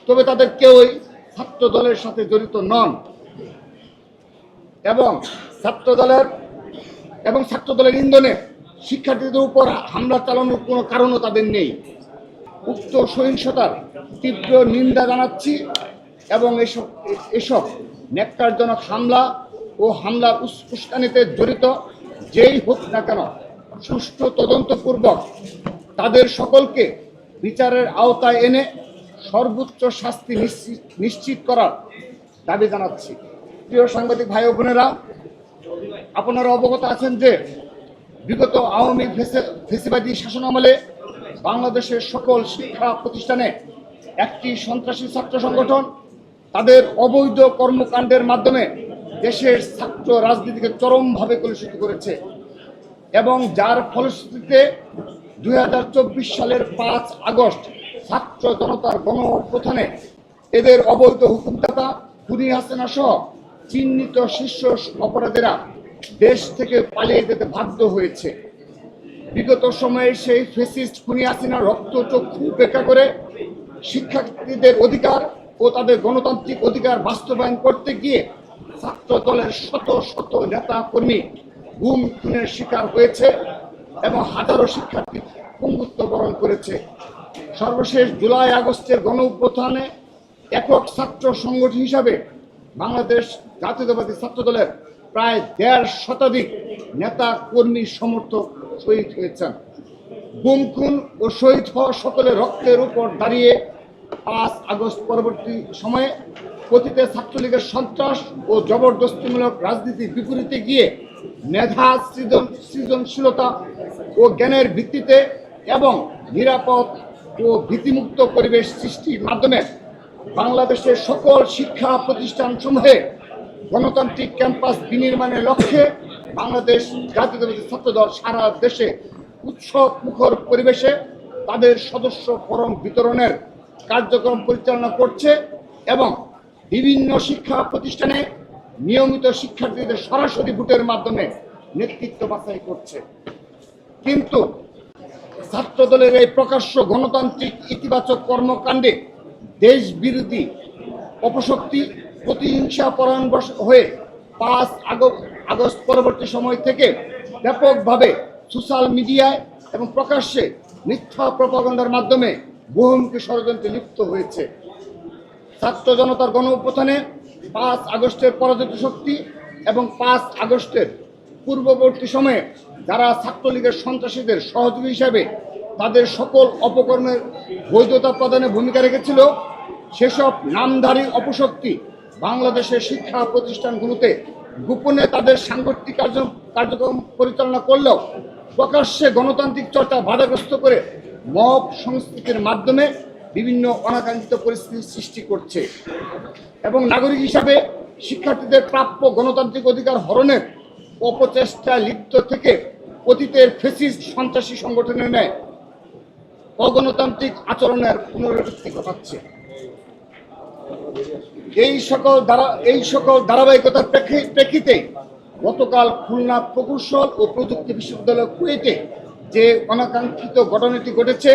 তবে তাদের কেউই ছাত্র দলের সাথে জড়িত নন এবং ছাত্র দলের ইন্ধনে শিক্ষার্থীদের উপর হামলা চালানোর কোনো কারণও তাদের নেই। উক্ত সহিংসতার তীব্র নিন্দা জানাচ্ছি এবং এসব ন্যাক্কারজনক হামলা ও হামলার উস্কানিতে জড়িত যেই হোক না কেন সুষ্ঠু তদন্তপূর্বক তাদের সকলকে বিচারের আওতায় এনে সর্বোচ্চ শাস্তি নিশ্চিত করার দাবি জানাচ্ছি। প্রিয় সাংবাদিক ভাই ও বোনেরা, আপনারা অবগত আছেন যে বিগত আওয়ামী ফ্যাসিবাদী শাসনামলে বাংলাদেশের সকল শিক্ষা প্রতিষ্ঠানে একটি সন্ত্রাসী ছাত্র সংগঠন তাদের অবৈধ কর্মকাণ্ডের মাধ্যমে দেশের ছাত্র রাজনীতিকে চরমভাবে কলুষিত করেছে এবং যার ফলশ্রুতিতে 2024 সালের 5 আগস্ট ছাত্র জনতার গণ অভ্যুত্থানে এদের অবৈধ হুকুমদাতা খুনি হাসিনা সহ চিহ্নিত শীর্ষ অপরাধীরা দেশ থেকে পালিয়ে যেতে বাধ্য হয়েছে। বিগত সময়ে সেই ফ্যাসিস্ট খুনি হাসিনা রক্তচক্ষু উপেক্ষা করে শিক্ষার্থীদের অধিকার ও তাদের গণতান্ত্রিক অধিকার বাস্তবায়ন করতে গিয়ে ছাত্র দলের শত শত নেতা কর্মী গুম খুনের শিকার হয়েছে এবং হাজারো শিক্ষার্থী পঙ্গুত্ব বরণ করেছে। সর্বশেষ জুলাই আগস্টের গণ অভ্যুত্থানে একক ছাত্র সংগঠন হিসাবে বাংলাদেশ জাতীয়তাবাদী ছাত্র দলের প্রায় 1.5 শতাধিক নেতা কর্মী সমর্থক শহীদ হয়েছেন। গুম খুন ও শহীদ হওয়া সকলের রক্তের উপর দাঁড়িয়ে 5 আগস্ট পরবর্তী সময়ে অতীতে ছাত্রলীগের সন্ত্রাস ও জবরদস্তিমূলক রাজনীতির বিপরীতে গিয়ে মেধা সৃজনশীলতা ও জ্ঞানের ভিত্তিতে এবং নিরাপদ ও ভীতিমুক্ত পরিবেশ সৃষ্টির মাধ্যমে বাংলাদেশের সকল শিক্ষা প্রতিষ্ঠানসমূহে গণতান্ত্রিক ক্যাম্পাস বিনির্মাণের লক্ষ্যে বাংলাদেশ জাতীয়তাবাদী ছাত্রদল সারা দেশে উৎসব মুখর পরিবেশে তাদের সদস্য ফরম বিতরণের কার্যক্রম পরিচালনা করছে এবং বিভিন্ন শিক্ষা প্রতিষ্ঠানে নিয়মিত শিক্ষার্থীদের সরাসরি ভোটের মাধ্যমে নেতৃত্ব বাছাই করছে। কিন্তু ছাত্রদলের এই প্রকাশ্য গণতান্ত্রিক ইতিবাচক কর্মকাণ্ডে দেশ বিরোধী অপশক্তি প্রতিহিংসা পরায়ণ হয়ে 5 আগস্ট পরবর্তী সময় থেকে ব্যাপকভাবে সোশ্যাল মিডিয়ায় এবং প্রকাশ্যে মিথ্যা প্রপাগান্ডার মাধ্যমে বহুমুখী ষড়যন্ত্রে লিপ্ত হয়েছে। ছাত্র জনতার গণ অভ্যুত্থানে 5 আগস্টের পরাজিত শক্তি এবং 5 আগস্টের পূর্ববর্তী সময়ে যারা ছাত্রলীগের সন্ত্রাসীদের সহযোগী হিসাবে তাদের সকল অপকর্মের বৈধতা প্রদানে ভূমিকা রেখেছিল, সেসব নামধারী অপশক্তি বাংলাদেশের শিক্ষা প্রতিষ্ঠানগুলোতে গোপনে তাদের সাংগঠনিক কার্যক্রম পরিচালনা করলেও প্রকাশ্যে গণতান্ত্রিক চর্চা বাধাগ্রস্ত করে মব সংস্কৃতির মাধ্যমে বিভিন্ন অনাকাঙ্ক্ষিত পরিস্থিতির সৃষ্টি করছে এবং নাগরিক হিসাবে শিক্ষার্থীদের প্রাপ্য গণতান্ত্রিক অধিকার হরণের অপচেষ্টায় লিপ্ত থেকে অতীতের ফ্যাসিস্ট সন্ত্রাসী সংগঠনের ন্যায় অগণতান্ত্রিক আচরণের পুনরাবৃত্তি ঘটাচ্ছে। এই সকল ধারাবাহিকতার প্রেক্ষিতে গতকাল খুলনা প্রকৌশল ও প্রযুক্তি বিশ্ববিদ্যালয় কুয়েটে যে অনাকাঙ্ক্ষিত ঘটনাটি ঘটেছে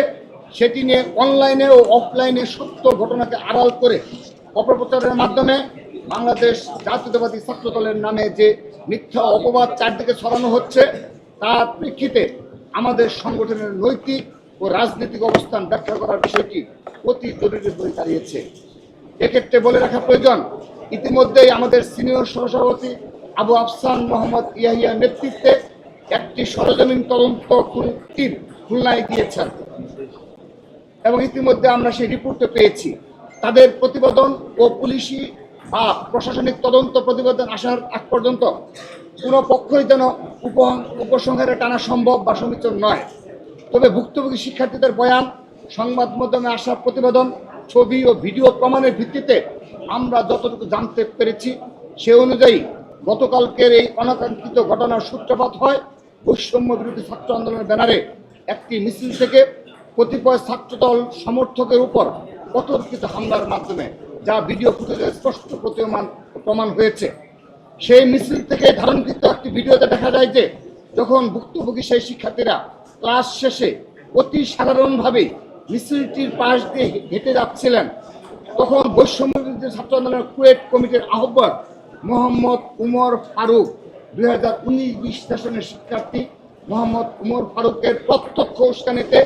সেটি নিয়ে অনলাইনে ও অফলাইনে সত্য ঘটনাকে আড়াল করে অপপ্রচারের মাধ্যমে বাংলাদেশ জাতীয়তাবাদী ছাত্র দলের নামে যে মিথ্যা অপবাদ চারদিকে ছড়ানো হচ্ছে তার প্রেক্ষিতে আমাদের সংগঠনের নৈতিক ও রাজনৈতিক অবস্থান ব্যাখ্যা করার বিষয়টি অতি জরুরি হয়ে দাঁড়িয়েছে। এক্ষেত্রে বলে রাখা প্রয়োজন, ইতিমধ্যেই আমাদের সিনিয়র সহসভাপতি আবু আফসান মোহাম্মদ ইয়াহিয়ার নেতৃত্বে একটি সরজমিন তদন্ত টিম খুলনায় গিয়েছেন এবং ইতিমধ্যে আমরা সেই রিপোর্টটা পেয়েছি। তাদের প্রতিবেদন ও পুলিশি বা প্রশাসনিক তদন্ত প্রতিবেদন আসার আগ পর্যন্ত কোনো পক্ষই যেন উপসংহারে টানা সম্ভব বা সমীচীন নয়। তবে ভুক্তভোগী শিক্ষার্থীদের বয়ান, সংবাদ মাধ্যমে আসা প্রতিবেদন, ছবি ও ভিডিও প্রমাণের ভিত্তিতে আমরা যতটুকু জানতে পেরেছি সে অনুযায়ী গতকালকের এই অনাকাঙ্ক্ষিত ঘটনার সূত্রপাত হয় বৈষম্য বিরোধী ছাত্র আন্দোলনের ব্যানারে একটি মিছিল থেকে কতিপয় ছাত্রদল সমর্থকের উপর অতর্কিত হামলার মাধ্যমে, যা ভিডিও ফুটেজে স্পষ্ট প্রমাণ হয়েছে। সেই মিছিল থেকে ধারণকৃত একটি ভিডিওতে দেখা যায় যে যখন ভুক্তভোগী সেই শিক্ষার্থীরা ক্লাস শেষে অতি সাধারণভাবে মিছিলটির পাশ দিয়ে হেঁটে যাচ্ছিলেন, তখন বৈষম্যবিরোধী ছাত্র আন্দোলনের কুয়েট কমিটির আহ্বায়ক মোহাম্মদ উমর ফারুক 2019-20 সেশনের শিক্ষার্থী মোহাম্মদ উমর ফারুকের প্রত্যক্ষ উস্কানিতে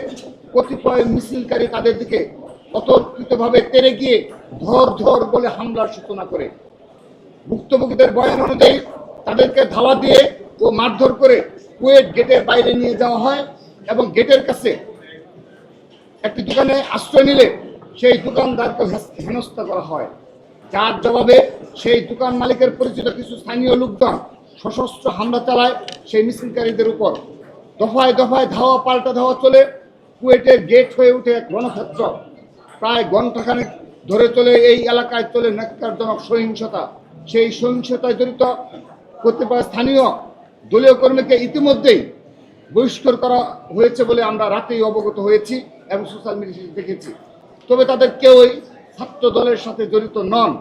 কতিপয় মিছিলকারী তাদের দিকে অতর্কিতভাবে তেড়ে গিয়ে ধর ধর বলে হামলার সূচনা করে। ভুক্তভোগীদের বয়ান অনুযায়ী তাদেরকে ধাওয়া দিয়ে ও মারধর করে কুয়েট গেটের বাইরে নিয়ে যাওয়া হয় এবং গেটের কাছে একটি দোকানে আশ্রয় নিলে সেই দোকানদারকে হেনস্থা করা হয়, যার জবাবে সেই দোকান মালিকের পরিচিত কিছু স্থানীয় লোকজন সশস্ত্র হামলা চালায় সেই মিছিলকারীদের উপর। দফায় দফায় ধাওয়া পাল্টা ধাওয়া চলে কুয়েটের গেট হয়ে উঠে এক রণক্ষেত্র। প্রায় ঘণ্টাখানেক ধরে চলে এই এলাকায় চলে ন্যক্কারজনক সহিংসতা। সেই সহিংসতায় জড়িত কতিপয় স্থানীয় দলীয় কর্মীকে ইতিমধ্যেই বহিষ্কার করা হয়েছে বলে আমরা রাতেই অবগত হয়েছি এবং সোশ্যাল মিডিয়ায় দেখেছি। তবে তাদের কেউই ছাত্র দলের সাথে জড়িত নন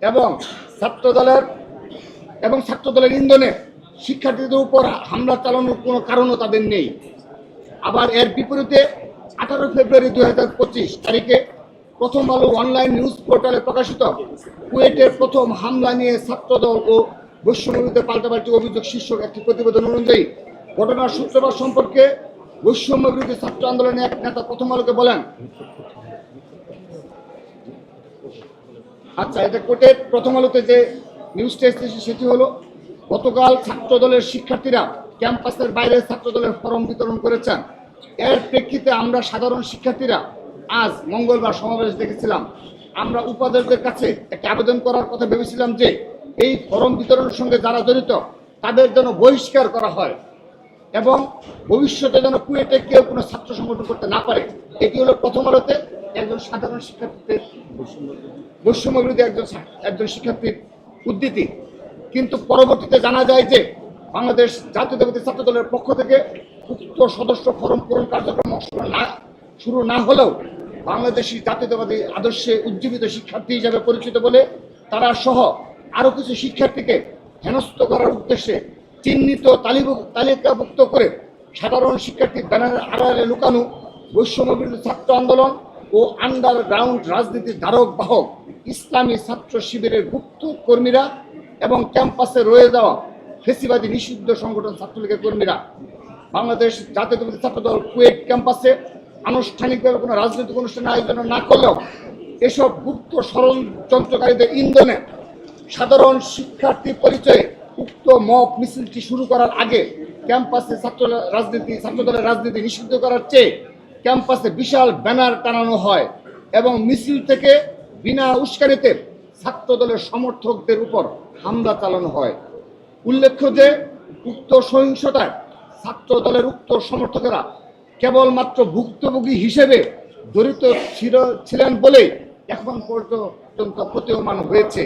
এবং ছাত্র দলের ইন্ধনে শিক্ষার্থীদের উপর হামলা চালানোর কোনো কারণও তাদের নেই। আবার এর বিপরীতে 18 ফেব্রুয়ারি 2025 তারিখে প্রথম আলো অনলাইন নিউজ পোর্টালে প্রকাশিত কুয়েটের প্রথম হামলা নিয়ে ছাত্রদল ও বৈষম্যবিরোধী পাল্টাপাল্টি অভিযোগ শীর্ষক একটি প্রতিবেদন অনুযায়ী ঘটনার সূত্রপাত সম্পর্কে বৈষম্যবিরোধী ছাত্র আন্দোলনের এক নেতা প্রথম আলোকে বলেন, আচ্ছা, এটা কোর্টের প্রথম আলোতে যে নিউজটা এসেছে সেটি হলো, গতকাল ছাত্র দলের শিক্ষার্থীরা ক্যাম্পাসের বাইরে ছাত্র দলের ফরম বিতরণ করেছেন। এর প্রেক্ষিতে আমরা সাধারণ শিক্ষার্থীরা আজ মঙ্গলবার সমাবেশ দেখেছিলাম। আমরা উপাচার্যের কাছে একটা আবেদন করার কথা ভেবেছিলাম যে এই ফরম বিতরণের সঙ্গে যারা জড়িত তাদের যেন বহিষ্কার করা হয় এবং ভবিষ্যতে যেন কুয়েটে কেউ কোনো ছাত্র সংগঠন করতে না পারে। এটি হলো প্রথম আলোতে একজন সাধারণ শিক্ষার্থীদের বৈষম্যবিরোধী একজন শিক্ষার্থীর উদ্ধৃতি। কিন্তু পরবর্তীতে জানা যায় যে বাংলাদেশ জাতীয়তাবাদী ছাত্র দলের পক্ষ থেকে উক্ত সদস্য ফরম পূরণ কার্যক্রম শুরু না হলেও বাংলাদেশি জাতীয়তাবাদী আদর্শে উজ্জীবিত শিক্ষার্থী হিসাবে পরিচিত বলে তারা সহ আরও কিছু শিক্ষার্থীকে হেনস্থ করার উদ্দেশ্যে চিহ্নিত তালিকাভুক্ত করে সাধারণ শিক্ষার্থী ব্যানারের আড়ালে লুকানো বৈষম্যবিরোধী ছাত্র আন্দোলন ও আন্ডারগ্রাউন্ড রাজনীতির ধারক বাহক ইসলামী ছাত্র শিবিরের গুপ্ত কর্মীরা এবং ক্যাম্পাসে রয়ে যাওয়া ফেসিবাদী নিষিদ্ধ সংগঠন ছাত্রলীগের কর্মীরা বাংলাদেশ জাতীয়তাবাদী ছাত্র দল কুয়েট ক্যাম্পাসে আনুষ্ঠানিকভাবে কোনো রাজনৈতিক অনুষ্ঠানের আয়োজন না করলেও এসব গুপ্ত ষড়যন্ত্রকারীদের ইন্ধনে সাধারণ শিক্ষার্থী পরিচয়ে উক্ত মব মিছিলটি শুরু করার আগে ক্যাম্পাসে ছাত্র দলের রাজনীতি নিষিদ্ধ করার চেয়ে ক্যাম্পাসে বিশাল ব্যানার টানানো হয় এবং মিছিল থেকে বিনা উস্কানিতে ছাত্র দলের সমর্থকদের উপর হামলা চালানো হয়। উল্লেখ্য যে উক্ত সহিংসতায় ছাত্র দলের উক্ত সমর্থকেরা কেবলমাত্র ভুক্তভোগী হিসেবে জড়িত ছিলেন বলে এখন পর্যন্ত প্রতীয়মান হয়েছে।